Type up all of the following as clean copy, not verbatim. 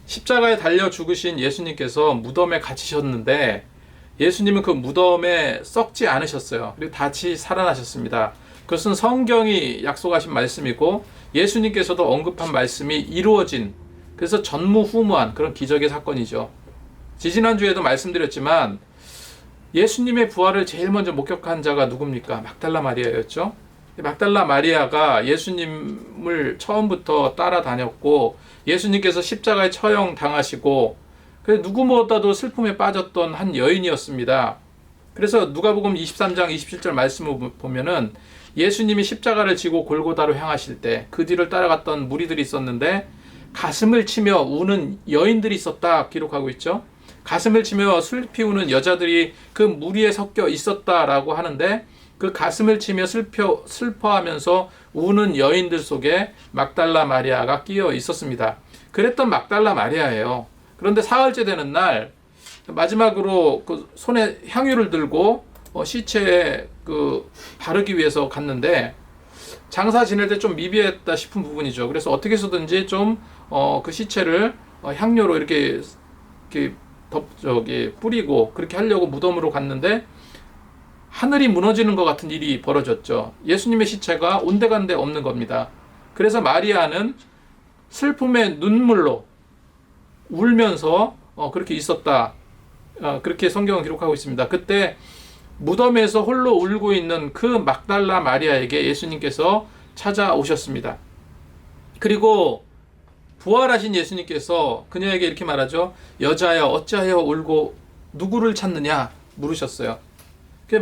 십자가에 달려 죽으신 예수님께서 무덤에 갇히셨는데 예수님은 그 무덤에 썩지 않으셨어요. 그리고 다시 살아나셨습니다. 그것은 성경이 약속하신 말씀이고 예수님께서도 언급한 말씀이 이루어진, 그래서 전무후무한 그런 기적의 사건이죠. 지지난주에도 말씀드렸지만 예수님의 부활을 제일 먼저 목격한 자가 누굽니까? 막달라 마리아였죠. 막달라 마리아가 예수님을 처음부터 따라다녔고 예수님께서 십자가에 처형 당하시고 누구보다도 슬픔에 빠졌던 한 여인이었습니다. 그래서 누가복음 23장 27절 말씀을 보면은 예수님이 십자가를 지고 골고다로 향하실 때 그 뒤를 따라갔던 무리들이 있었는데 가슴을 치며 우는 여인들이 있었다 기록하고 있죠. 가슴을 치며 슬피 우는 여자들이 그 무리에 섞여 있었다라고 하는데 그 가슴을 치며 슬퍼하면서 우는 여인들 속에 막달라 마리아가 끼어 있었습니다. 그랬던 막달라 마리아예요. 그런데 사흘째 되는 날 마지막으로 그 손에 향유를 들고 시체에 바르기 위해서 갔는데 장사 지낼 때 좀 미비했다 싶은 부분이죠. 그래서 어떻게 해서든지 좀 그 시체를 향료로 이렇게 뿌리고 그렇게 하려고 무덤으로 갔는데 하늘이 무너지는 것 같은 일이 벌어졌죠. 예수님의 시체가 온데간데 없는 겁니다. 그래서 마리아는 슬픔의 눈물로 울면서 그렇게 있었다. 그렇게 성경은 기록하고 있습니다. 그때 무덤에서 홀로 울고 있는 그 막달라 마리아에게 예수님께서 찾아오셨습니다. 그리고 부활하신 예수님께서 그녀에게 이렇게 말하죠. 여자여 어찌하여 울고 누구를 찾느냐 물으셨어요.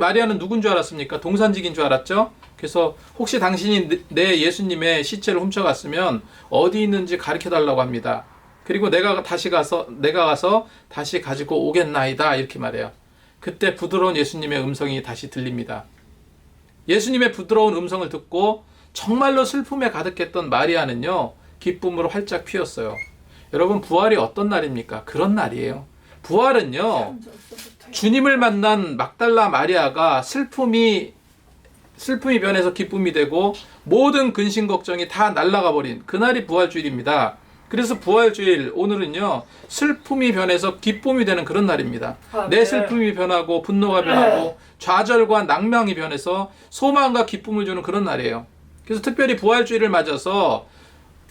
마리아는 누군 줄 알았습니까? 동산직인 줄 알았죠. 그래서 혹시 당신이 내 예수님의 시체를 훔쳐갔으면 어디 있는지 가르쳐 달라고 합니다. 그리고 내가 가서 다시 가지고 오겠나이다 이렇게 말해요. 그때 부드러운 예수님의 음성이 다시 들립니다. 예수님의 부드러운 음성을 듣고 정말로 슬픔에 가득했던 마리아는요, 기쁨으로 활짝 피었어요. 여러분, 부활이 어떤 날입니까? 그런 날이에요. 부활은요, 주님을 만난 막달라 마리아가 슬픔이 변해서 기쁨이 되고 모든 근심 걱정이 다 날아가 버린 그날이 부활주일입니다. 그래서 부활주일 오늘은요, 슬픔이 변해서 기쁨이 되는 그런 날입니다. 내 슬픔이 변하고 분노가 변하고 좌절과 낭망이 변해서 소망과 기쁨을 주는 그런 날이에요. 그래서 특별히 부활주일을 맞아서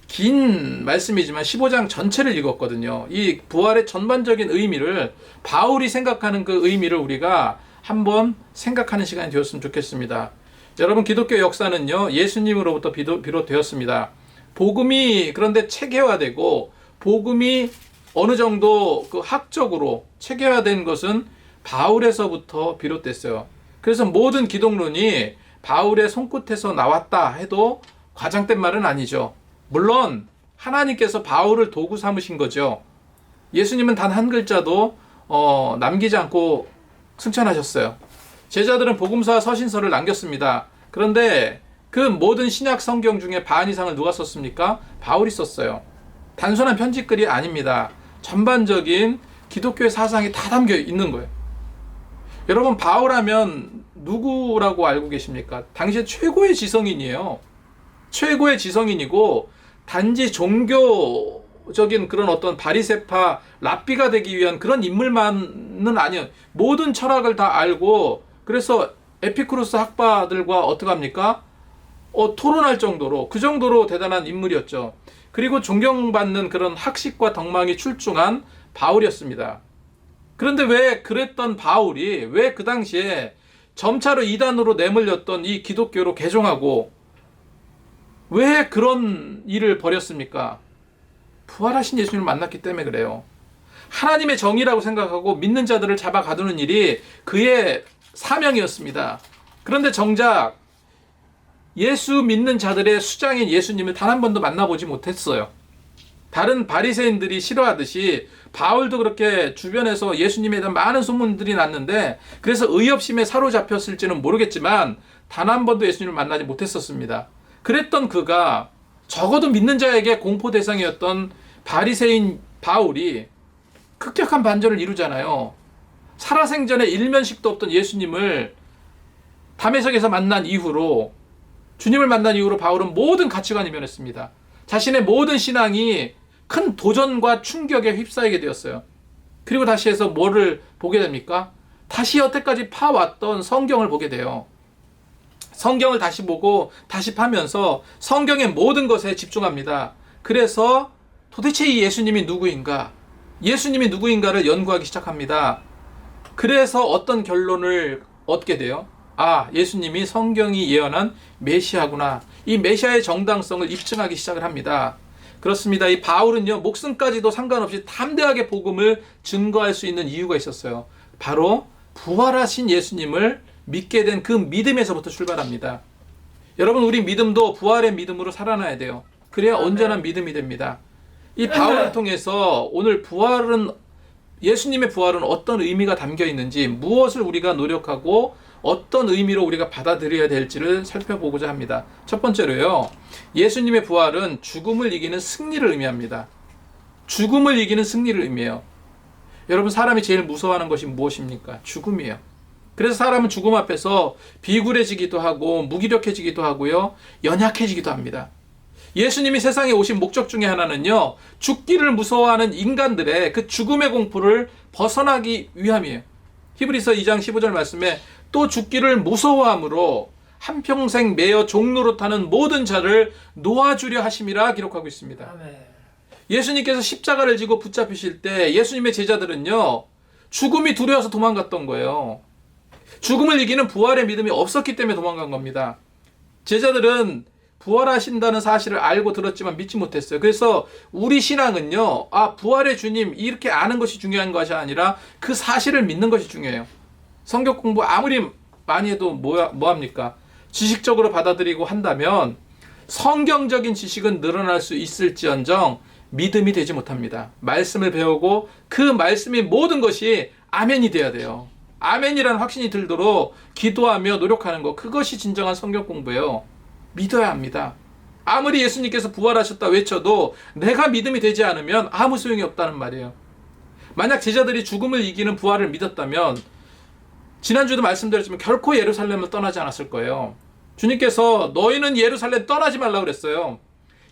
긴 말씀이지만 15장 전체를 읽었거든요. 이 부활의 전반적인 의미를, 바울이 생각하는 그 의미를 우리가 한번 생각하는 시간이 되었으면 좋겠습니다. 여러분, 기독교 역사는요, 예수님으로부터 비롯되었습니다. 복음이 그런데 체계화되고 복음이 어느 정도 그 학적으로 체계화된 것은 바울에서부터 비롯됐어요. 그래서 모든 기독론이 바울의 손끝에서 나왔다 해도 과장된 말은 아니죠. 물론 하나님께서 바울을 도구 삼으신 거죠. 예수님은 단 한 글자도 남기지 않고 승천하셨어요. 제자들은 복음서와 서신서를 남겼습니다. 그런데 그 모든 신약 성경 중에 반 이상을 누가 썼습니까? 바울이 썼어요. 단순한 편지글이 아닙니다. 전반적인 기독교의 사상이 다 담겨 있는 거예요. 여러분, 바울하면 누구라고 알고 계십니까? 당시에 최고의 지성인이에요. 최고의 지성인이고 단지 종교적인 그런 어떤 바리새파 랍비가 되기 위한 그런 인물만은 아니에요. 모든 철학을 다 알고, 그래서 에피쿠로스 학파들과 어떻게 합니까? 토론할 정도로, 그 정도로 대단한 인물이었죠. 그리고 존경받는 그런 학식과 덕망이 출중한 바울이었습니다. 그런데 왜 그랬던 바울이 왜 그 당시에 점차로 이단으로 내몰렸던 이 기독교로 개종하고 왜 그런 일을 벌였습니까? 부활하신 예수님을 만났기 때문에 그래요. 하나님의 정의라고 생각하고 믿는 자들을 잡아 가두는 일이 그의 사명이었습니다. 그런데 정작 예수 믿는 자들의 수장인 예수님을 단 한 번도 만나보지 못했어요. 다른 바리새인들이 싫어하듯이 바울도 그렇게 주변에서 예수님에 대한 많은 소문들이 났는데, 그래서 의협심에 사로잡혔을지는 모르겠지만 단 한 번도 예수님을 만나지 못했었습니다. 그랬던 그가 적어도 믿는 자에게 공포 대상이었던 바리새인 바울이 급격한 반전을 이루잖아요. 살아생전에 일면식도 없던 예수님을 담에색에서 만난 이후로, 주님을 만난 이후로 바울은 모든 가치관이 변했습니다. 자신의 모든 신앙이 큰 도전과 충격에 휩싸이게 되었어요. 그리고 다시 해서 뭐를 보게 됩니까? 다시 여태까지 파왔던 성경을 보게 돼요. 성경을 다시 보고 다시 파면서 성경의 모든 것에 집중합니다. 그래서 도대체 이 예수님이 누구인가? 예수님이 누구인가를 연구하기 시작합니다. 그래서 어떤 결론을 얻게 돼요? 아, 예수님이 성경이 예언한 메시아구나. 이 메시아의 정당성을 입증하기 시작을 합니다. 그렇습니다. 이 바울은요, 목숨까지도 상관없이 담대하게 복음을 증거할 수 있는 이유가 있었어요. 바로 부활하신 예수님을 믿게 된 그 믿음에서부터 출발합니다. 여러분, 우리 믿음도 부활의 믿음으로 살아나야 돼요. 그래야 온전한 믿음이 됩니다. 이 바울을 통해서 오늘 예수님의 부활은 어떤 의미가 담겨 있는지, 무엇을 우리가 노력하고 어떤 의미로 우리가 받아들여야 될지를 살펴보고자 합니다. 첫 번째로요, 예수님의 부활은 죽음을 이기는 승리를 의미합니다. 죽음을 이기는 승리를 의미해요. 여러분, 사람이 제일 무서워하는 것이 무엇입니까? 죽음이에요. 그래서 사람은 죽음 앞에서 비굴해지기도 하고 무기력해지기도 하고요, 연약해지기도 합니다. 예수님이 세상에 오신 목적 중에 하나는요, 죽기를 무서워하는 인간들의 그 죽음의 공포를 벗어나기 위함이에요. 히브리서 2장 15절 말씀에 또 죽기를 무서워함으로 한평생 매여 종로로 타는 모든 자를 놓아주려 하심이라 기록하고 있습니다. 예수님께서 십자가를 지고 붙잡히실 때 예수님의 제자들은요, 죽음이 두려워서 도망갔던 거예요. 죽음을 이기는 부활의 믿음이 없었기 때문에 도망간 겁니다. 제자들은 부활하신다는 사실을 알고 들었지만 믿지 못했어요. 그래서 우리 신앙은요, 부활의 주님 이렇게 아는 것이 중요한 것이 아니라 그 사실을 믿는 것이 중요해요. 성경 공부 아무리 많이 해도 뭐합니까? 지식적으로 받아들이고 한다면 성경적인 지식은 늘어날 수 있을지언정 믿음이 되지 못합니다. 말씀을 배우고 그 말씀이 모든 것이 아멘이 돼야 돼요. 아멘이라는 확신이 들도록 기도하며 노력하는 것, 그것이 진정한 성경 공부예요. 믿어야 합니다. 아무리 예수님께서 부활하셨다 외쳐도 내가 믿음이 되지 않으면 아무 소용이 없다는 말이에요. 만약 제자들이 죽음을 이기는 부활을 믿었다면 지난주도 말씀드렸지만 결코 예루살렘을 떠나지 않았을 거예요. 주님께서 너희는 예루살렘 떠나지 말라고 그랬어요.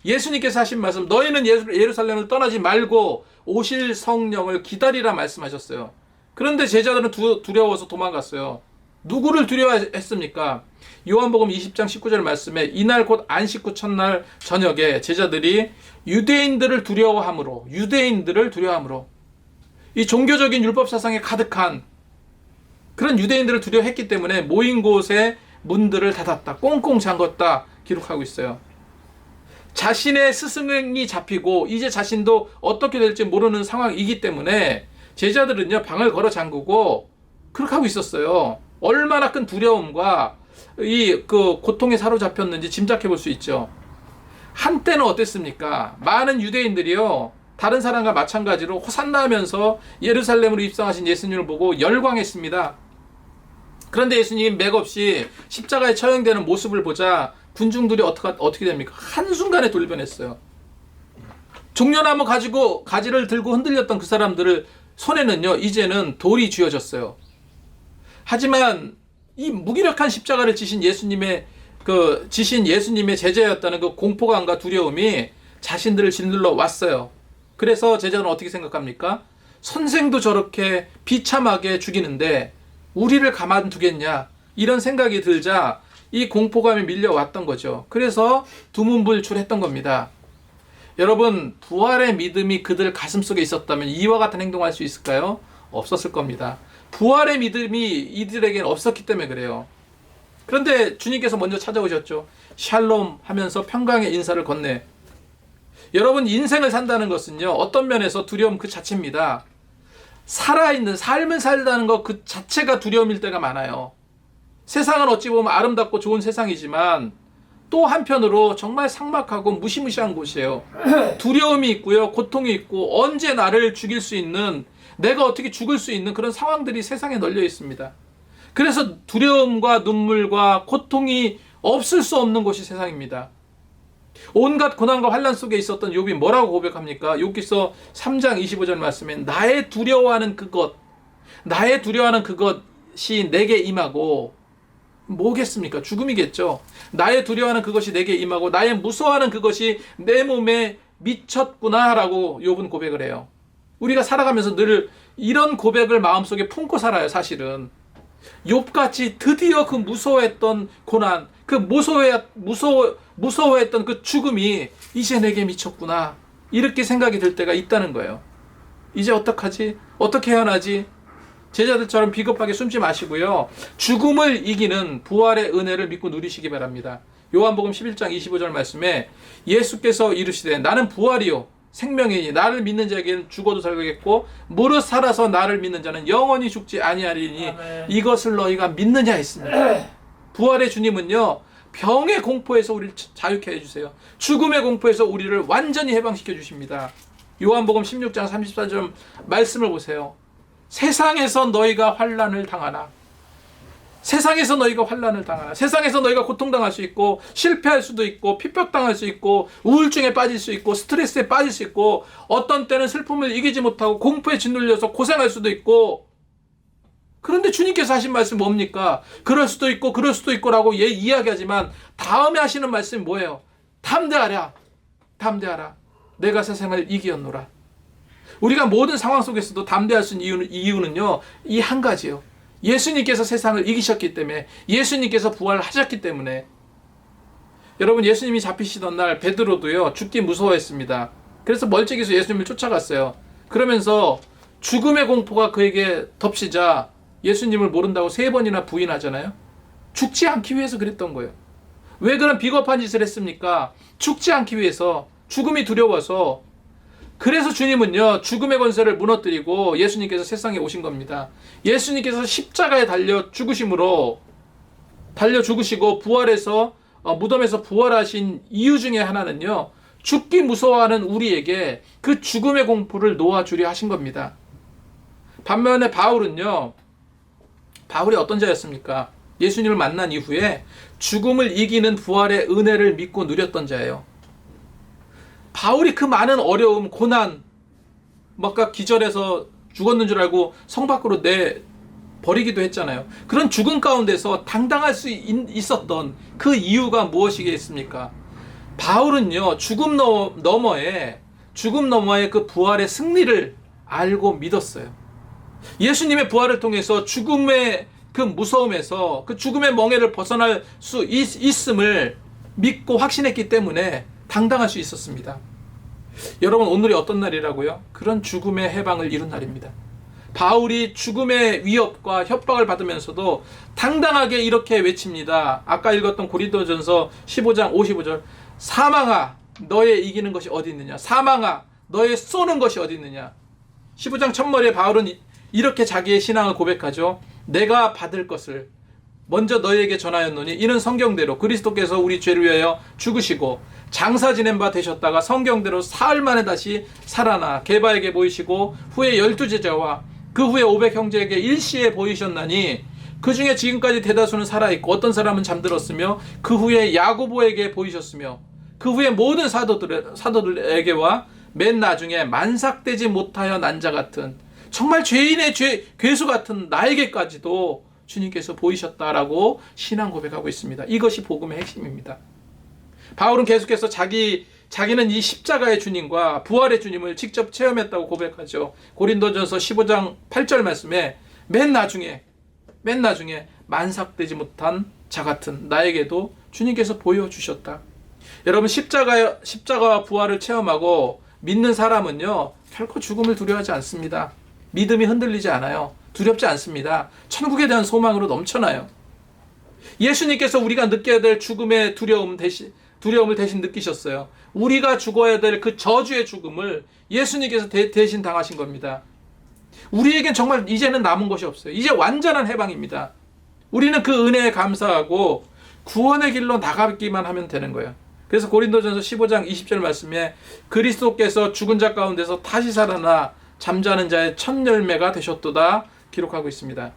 예수님께서 하신 말씀, 너희는 예루살렘을 떠나지 말고 오실 성령을 기다리라 말씀하셨어요. 그런데 제자들은 두려워서 도망갔어요. 누구를 두려워했습니까? 요한복음 20장 19절 말씀에 이날 곧 안식 후 첫날 저녁에 제자들이 유대인들을 두려워함으로 이 종교적인 율법 사상에 가득한 그런 유대인들을 두려워했기 때문에 모인 곳에 문들을 닫았다, 꽁꽁 잠궜다 기록하고 있어요. 자신의 스승이 잡히고 이제 자신도 어떻게 될지 모르는 상황이기 때문에 제자들은요, 방을 걸어 잠그고 그렇게 하고 있었어요. 얼마나 큰 두려움과 그 고통에 사로잡혔는지 짐작해 볼 수 있죠. 한때는 어땠습니까? 많은 유대인들이요, 다른 사람과 마찬가지로 호산나하면서 예루살렘으로 입성하신 예수님을 보고 열광했습니다. 그런데 예수님이 맥없이 십자가에 처형되는 모습을 보자 군중들이 어떻게 됩니까? 한순간에 돌변했어요. 종려나무 가지를 들고 흔들렸던 그 사람들을 손에는요, 이제는 돌이 쥐어졌어요. 하지만 이 무기력한 십자가를 지신 예수님의 제자였다는 그 공포감과 두려움이 자신들을 짓눌러 왔어요. 그래서 제자는 어떻게 생각합니까? 선생도 저렇게 비참하게 죽이는데 우리를 가만두겠냐, 이런 생각이 들자 이 공포감이 밀려왔던 거죠. 그래서 두문불출했던 겁니다. 여러분, 부활의 믿음이 그들 가슴속에 있었다면 이와 같은 행동을 할 수 있을까요? 없었을 겁니다. 부활의 믿음이 이들에게는 없었기 때문에 그래요. 그런데 주님께서 먼저 찾아오셨죠. 샬롬 하면서 평강의 인사를 건네. 여러분, 인생을 산다는 것은요, 어떤 면에서 두려움 그 자체입니다. 살아있는 삶을 살다는 것 그 자체가 두려움일 때가 많아요. 세상은 어찌 보면 아름답고 좋은 세상이지만 또 한편으로 정말 삭막하고 무시무시한 곳이에요. 두려움이 있고요, 고통이 있고 언제 나를 죽일 수 있는, 내가 어떻게 죽을 수 있는 그런 상황들이 세상에 널려 있습니다. 그래서 두려움과 눈물과 고통이 없을 수 없는 곳이 세상입니다. 온갖 고난과 환난 속에 있었던 욥이 뭐라고 고백합니까? 욥기서 3장 25절 말씀에 나의 두려워하는 그것이 내게 임하고, 뭐겠습니까? 죽음이겠죠. 나의 두려워하는 그것이 내게 임하고 나의 무서워하는 그것이 내 몸에 미쳤구나라고 욥은 고백을 해요. 우리가 살아가면서 늘 이런 고백을 마음속에 품고 살아요. 사실은 욥같이 드디어 그 무서워했던 고난, 그 무서워했던 그 죽음이 이제 내게 미쳤구나, 이렇게 생각이 들 때가 있다는 거예요. 이제 어떡하지? 어떻게 해야하지? 제자들처럼 비겁하게 숨지 마시고요, 죽음을 이기는 부활의 은혜를 믿고 누리시기 바랍니다. 요한복음 11장 25절 말씀에 예수께서 이르시되 나는 부활이요 생명이니 나를 믿는 자에게는 죽어도 살겠고 무릇 살아서 나를 믿는 자는 영원히 죽지 아니하리니 아멘. 이것을 너희가 믿느냐 했습니다. 부활의 주님은요, 병의 공포에서 우리를 자유케 해주세요. 죽음의 공포에서 우리를 완전히 해방시켜 주십니다. 요한복음 16장 34절 말씀을 보세요. 세상에서 너희가 환난을 당하나, 세상에서 너희가 환난을 당하나, 세상에서 너희가 고통당할 수 있고 실패할 수도 있고 핍박당할 수 있고 우울증에 빠질 수 있고 스트레스에 빠질 수 있고 어떤 때는 슬픔을 이기지 못하고 공포에 짓눌려서 고생할 수도 있고, 그런데 주님께서 하신 말씀 뭡니까? 그럴 수도 있고 그럴 수도 있고라고 이야기하지만 다음에 하시는 말씀이 뭐예요? 담대하라, 담대하라, 내가 세상을 이기었노라. 우리가 모든 상황 속에서도 담대할 수 있는 이유는요, 이 한 가지예요. 예수님께서 세상을 이기셨기 때문에, 예수님께서 부활하셨기 때문에. 여러분, 예수님이 잡히시던 날 베드로도요, 죽기 무서워했습니다. 그래서 멀찍이서 예수님을 쫓아갔어요. 그러면서 죽음의 공포가 그에게 덮치자 예수님을 모른다고 3번이나 부인하잖아요. 죽지 않기 위해서 그랬던 거예요. 왜 그런 비겁한 짓을 했습니까? 죽지 않기 위해서, 죽음이 두려워서. 그래서 주님은요, 죽음의 권세를 무너뜨리고 예수님께서 세상에 오신 겁니다. 예수님께서 십자가에 달려 죽으심으로, 달려 죽으시고 부활해서 무덤에서 부활하신 이유 중에 하나는요, 죽기 무서워하는 우리에게 그 죽음의 공포를 놓아주려 하신 겁니다. 반면에 바울은요, 바울이 어떤 자였습니까? 예수님을 만난 이후에 죽음을 이기는 부활의 은혜를 믿고 누렸던 자예요. 바울이 그 많은 어려움, 고난, 막 기절해서 죽었는 줄 알고 성 밖으로 내버리기도 했잖아요. 그런 죽음 가운데서 당당할 수 있었던 그 이유가 무엇이겠습니까? 바울은요, 죽음 너머에 그 부활의 승리를 알고 믿었어요. 예수님의 부활을 통해서 죽음의 그 무서움에서, 그 죽음의 멍에를 벗어날 수 있음을 믿고 확신했기 때문에 당당할 수 있었습니다. 여러분, 오늘이 어떤 날이라고요? 그런 죽음의 해방을 이룬 날입니다. 바울이 죽음의 위협과 협박을 받으면서도 당당하게 이렇게 외칩니다. 아까 읽었던 고린도전서 15장 55절, 사망아 너의 이기는 것이 어디 있느냐, 사망아 너의 쏘는 것이 어디 있느냐. 15장 첫머리에 바울은 이렇게 자기의 신앙을 고백하죠. 내가 받을 것을 먼저 너희에게 전하였노니 이는 성경대로 그리스도께서 우리 죄를 위하여 죽으시고 장사 지낸 바 되셨다가 성경대로 사흘 만에 다시 살아나 게바에게 보이시고 후에 12제자와 그 후에 500형제에게 일시에 보이셨나니 그 중에 지금까지 대다수는 살아있고 어떤 사람은 잠들었으며 그 후에 야고보에게 보이셨으며 그 후에 모든 사도들에게와 맨 나중에 만삭되지 못하여 난 자 같은, 정말 죄인의 괴수 같은 나에게까지도 주님께서 보이셨다라고 신앙 고백하고 있습니다. 이것이 복음의 핵심입니다. 바울은 계속해서 자기는 이 십자가의 주님과 부활의 주님을 직접 체험했다고 고백하죠. 고린도전서 15장 8절 말씀에 맨 나중에 만삭되지 못한 자 같은 나에게도 주님께서 보여주셨다. 여러분, 십자가와 부활을 체험하고 믿는 사람은요, 결코 죽음을 두려워하지 않습니다. 믿음이 흔들리지 않아요. 두렵지 않습니다. 천국에 대한 소망으로 넘쳐나요. 예수님께서 우리가 느껴야 될 죽음의 두려움을 대신 느끼셨어요. 우리가 죽어야 될 그 저주의 죽음을 예수님께서 대신 당하신 겁니다. 우리에겐 정말 이제는 남은 것이 없어요. 이제 완전한 해방입니다. 우리는 그 은혜에 감사하고 구원의 길로 나가기만 하면 되는 거예요. 그래서 고린도전서 15장 20절 말씀에 그리스도께서 죽은 자 가운데서 다시 살아나 잠자는 자의 첫 열매가 되셨도다 기록하고 있습니다.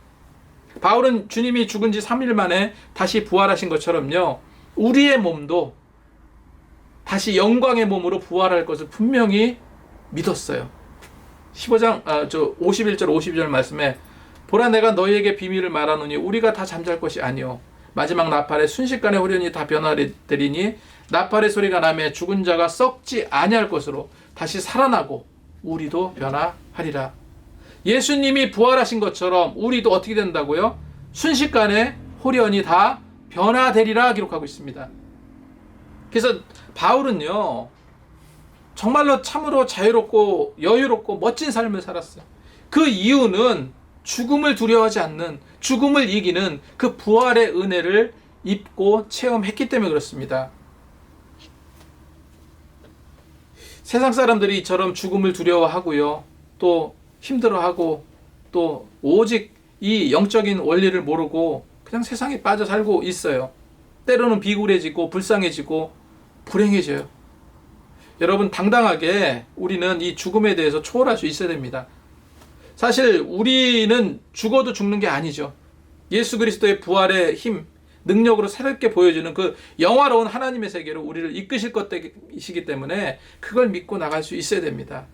바울은 주님이 죽은 지 3일 만에 다시 부활하신 것처럼요, 우리의 몸도 다시 영광의 몸으로 부활할 것을 분명히 믿었어요. 51절 52절 말씀에 보라 내가 너희에게 비밀을 말하노니 우리가 다 잠잘 것이 아니요 마지막 나팔에 순식간에 호련히 다 변화되리니 나팔의 소리가 나매 죽은 자가 썩지 아니할 것으로 다시 살아나고 우리도 변화하리라. 예수님이 부활하신 것처럼 우리도 어떻게 된다고요? 순식간에 호련히 다 변화되리라 기록하고 있습니다. 그래서 바울은요, 정말로 참으로 자유롭고 여유롭고 멋진 삶을 살았어요. 그 이유는 죽음을 두려워하지 않는, 죽음을 이기는 그 부활의 은혜를 입고 체험했기 때문에 그렇습니다. 세상 사람들이 이처럼 죽음을 두려워하고요, 또 힘들어하고, 또 오직 이 영적인 원리를 모르고 그냥 세상에 빠져 살고 있어요. 때로는 비굴해지고 불쌍해지고 불행해져요. 여러분, 당당하게 우리는 이 죽음에 대해서 초월할 수 있어야 됩니다. 사실 우리는 죽어도 죽는 게 아니죠. 예수 그리스도의 부활의 힘, 능력으로 새롭게 보여주는 그 영화로운 하나님의 세계로 우리를 이끄실 것이기 때문에 그걸 믿고 나갈 수 있어야 됩니다.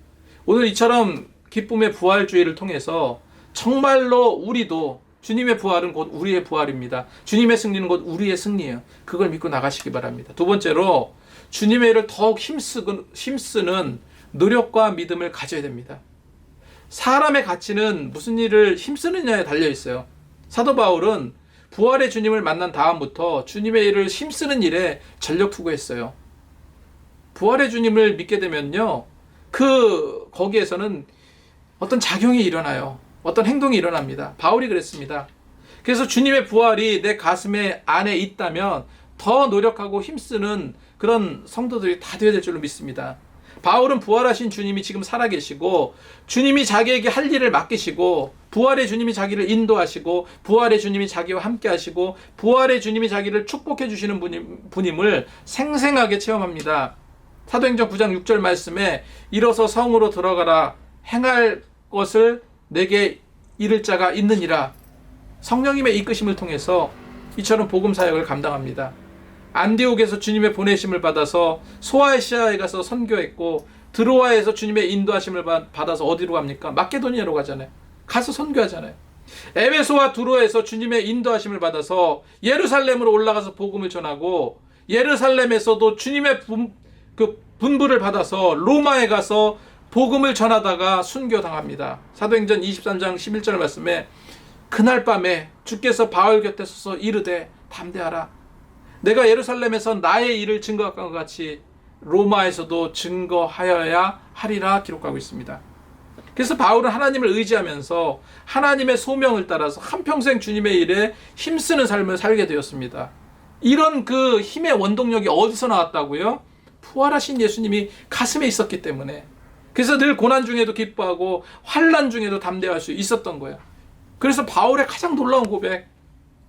오늘 이처럼 기쁨의 부활주의를 통해서 정말로 우리도 주님의 부활은 곧 우리의 부활입니다. 주님의 승리는 곧 우리의 승리예요. 그걸 믿고 나가시기 바랍니다. 두 번째로, 주님의 일을 더욱 힘쓰는 노력과 믿음을 가져야 됩니다. 사람의 가치는 무슨 일을 힘쓰느냐에 달려 있어요. 사도 바울은 부활의 주님을 만난 다음부터 주님의 일을 힘쓰는 일에 전력 투구했어요. 부활의 주님을 믿게 되면요, 거기에서는 어떤 작용이 일어나요. 어떤 행동이 일어납니다. 바울이 그랬습니다. 그래서 주님의 부활이 내 가슴에 안에 있다면 더 노력하고 힘쓰는 그런 성도들이 다 되어야 될 줄로 믿습니다. 바울은 부활하신 주님이 지금 살아계시고, 주님이 자기에게 할 일을 맡기시고, 부활의 주님이 자기를 인도하시고, 부활의 주님이 자기와 함께 하시고, 부활의 주님이 자기를 축복해 주시는 분임을 생생하게 체험합니다. 사도행전 9장 6절 말씀에 일어서 성으로 들어가라, 행할 것을 내게 이를 자가 있느니라. 성령님의 이끄심을 통해서 이처럼 복음 사역을 감당합니다. 안디옥에서 주님의 보내심을 받아서 소아시아에 가서 선교했고, 드로아에서 주님의 인도하심을 받아서 어디로 갑니까? 마케도니아로 가잖아요. 가서 선교하잖아요. 에베소와 두로에서 주님의 인도하심을 받아서 예루살렘으로 올라가서 복음을 전하고, 예루살렘에서도 주님의 분부를 받아서 로마에 가서 복음을 전하다가 순교당합니다. 사도행전 23장 11절 말씀에 그날 밤에 주께서 바울 곁에 서서 이르되 담대하라, 내가 예루살렘에서 나의 일을 증거한 것 같이 로마에서도 증거하여야 하리라 기록하고 있습니다. 그래서 바울은 하나님을 의지하면서 하나님의 소명을 따라서 한평생 주님의 일에 힘쓰는 삶을 살게 되었습니다. 이런 그 힘의 원동력이 어디서 나왔다고요? 부활하신 예수님이 가슴에 있었기 때문에. 그래서 늘 고난 중에도 기뻐하고 환난 중에도 담대할 수 있었던 거예요. 그래서 바울의 가장 놀라운 고백,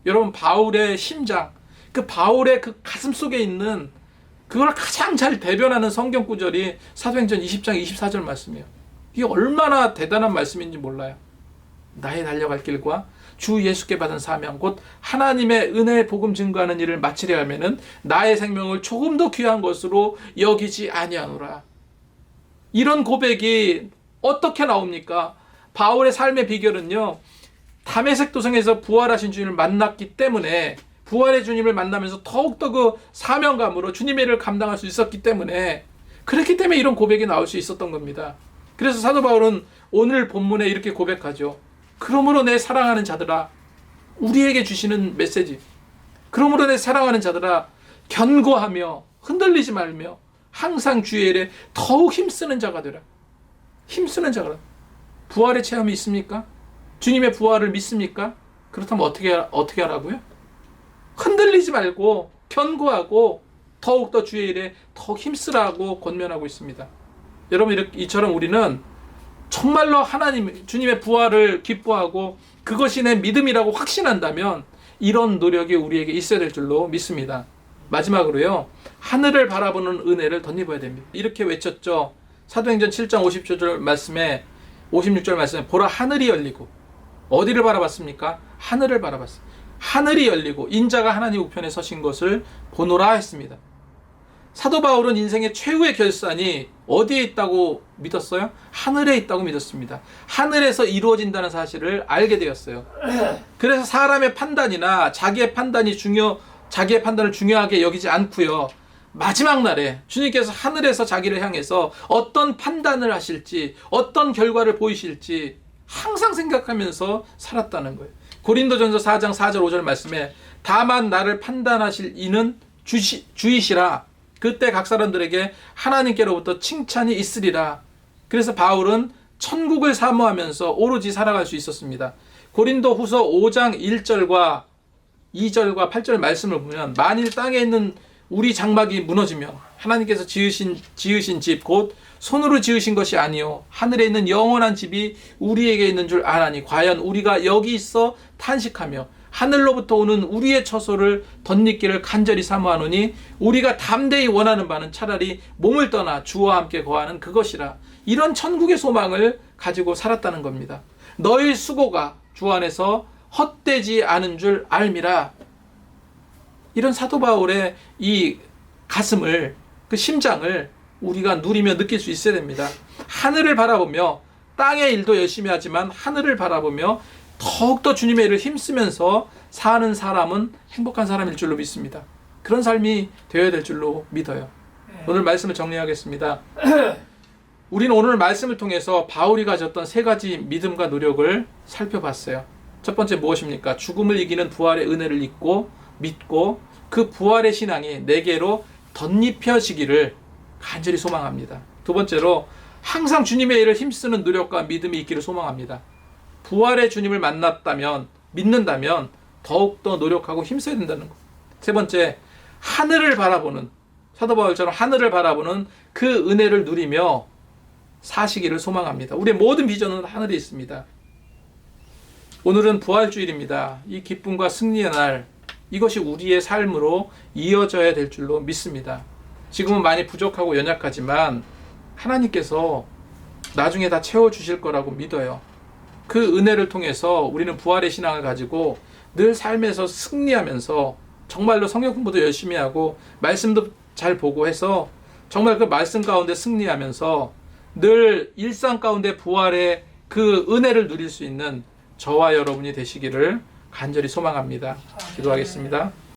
여러분, 바울의 심장, 그 바울의 그 가슴 속에 있는 그걸 가장 잘 대변하는 성경 구절이 사도행전 20장 24절 말씀이에요. 이게 얼마나 대단한 말씀인지 몰라요. 나의 달려갈 길과 주 예수께 받은 사명, 곧 하나님의 은혜의 복음 증거하는 일을 마치려 하면은 나의 생명을 조금 더 귀한 것으로 여기지 아니하노라. 이런 고백이 어떻게 나옵니까? 바울의 삶의 비결은요, 다메섹 도성에서 부활하신 주님을 만났기 때문에, 부활의 주님을 만나면서 더욱더 그 사명감으로 주님의 일을 감당할 수 있었기 때문에, 그렇기 때문에 이런 고백이 나올 수 있었던 겁니다. 그래서 사도 바울은 오늘 본문에 이렇게 고백하죠. 그러므로 내 사랑하는 자들아, 우리에게 주시는 메시지, 그러므로 내 사랑하는 자들아, 견고하며 흔들리지 말며 항상 주의 일에 더욱 힘쓰는 자가 되라. 힘쓰는 자가. 부활의 체험이 있습니까? 주님의 부활을 믿습니까? 그렇다면 어떻게 하라고요? 흔들리지 말고 견고하고 더욱더 주의 일에 더욱 힘쓰라고 권면하고 있습니다. 여러분, 이처럼 우리는 정말로 하나님, 주님의 부활을 기뻐하고 그것이 내 믿음이라고 확신한다면 이런 노력이 우리에게 있어야 될 줄로 믿습니다. 마지막으로요, 하늘을 바라보는 은혜를 덧입어야 됩니다. 이렇게 외쳤죠. 사도행전 7장 56절 말씀에 보라, 하늘이 열리고. 어디를 바라봤습니까? 하늘을 바라봤습니다. 하늘이 열리고 인자가 하나님 우편에 서신 것을 보노라 했습니다. 사도 바울은 인생의 최후의 결산이 어디에 있다고 믿었어요? 하늘에 있다고 믿었습니다. 하늘에서 이루어진다는 사실을 알게 되었어요. 그래서 사람의 판단이나 자기의 판단을 중요하게 여기지 않고요. 마지막 날에 주님께서 하늘에서 자기를 향해서 어떤 판단을 하실지, 어떤 결과를 보이실지 항상 생각하면서 살았다는 거예요. 고린도전서 4장 4절 5절 말씀에 다만 나를 판단하실 이는 주이시라. 그때 각 사람들에게 하나님께로부터 칭찬이 있으리라. 그래서 바울은 천국을 사모하면서 오로지 살아갈 수 있었습니다. 고린도 후서 5장 1절과 2절과 8절 말씀을 보면 만일 땅에 있는 우리 장막이 무너지면 하나님께서 지으신 집 곧 손으로 지으신 것이 아니요 하늘에 있는 영원한 집이 우리에게 있는 줄 아나니 과연 우리가 여기 있어 탄식하며 하늘로부터 오는 우리의 처소를 덧입기를 간절히 사모하노니 우리가 담대히 원하는 바는 차라리 몸을 떠나 주와 함께 거하는 그것이라. 이런 천국의 소망을 가지고 살았다는 겁니다. 너희 수고가 주 안에서 헛되지 않은 줄 알미라. 이런 사도 바울의 이 가슴을, 그 심장을 우리가 누리며 느낄 수 있어야 됩니다. 하늘을 바라보며 땅의 일도 열심히 하지만 하늘을 바라보며 더욱더 주님의 일을 힘쓰면서 사는 사람은 행복한 사람일 줄로 믿습니다. 그런 삶이 되어야 될 줄로 믿어요. 오늘 말씀을 정리하겠습니다. 우리는 오늘 말씀을 통해서 바울이 가졌던 세 가지 믿음과 노력을 살펴봤어요. 첫 번째 무엇입니까? 죽음을 이기는 부활의 은혜를 믿고 그 부활의 신앙이 내게로 덧입혀지기를 간절히 소망합니다. 두 번째로 항상 주님의 일을 힘쓰는 노력과 믿음이 있기를 소망합니다. 부활의 주님을 믿는다면 더욱더 노력하고 힘써야 된다는 것. 세 번째, 하늘을 바라보는, 사도 바울처럼 하늘을 바라보는 그 은혜를 누리며 사시기를 소망합니다. 우리의 모든 비전은 하늘에 있습니다. 오늘은 부활주일입니다. 이 기쁨과 승리의 날, 이것이 우리의 삶으로 이어져야 될 줄로 믿습니다. 지금은 많이 부족하고 연약하지만 하나님께서 나중에 다 채워주실 거라고 믿어요. 그 은혜를 통해서 우리는 부활의 신앙을 가지고 늘 삶에서 승리하면서 정말로 성경 공부도 열심히 하고 말씀도 잘 보고 해서 정말 그 말씀 가운데 승리하면서 늘 일상 가운데 부활의 그 은혜를 누릴 수 있는 저와 여러분이 되시기를 간절히 소망합니다. 기도하겠습니다.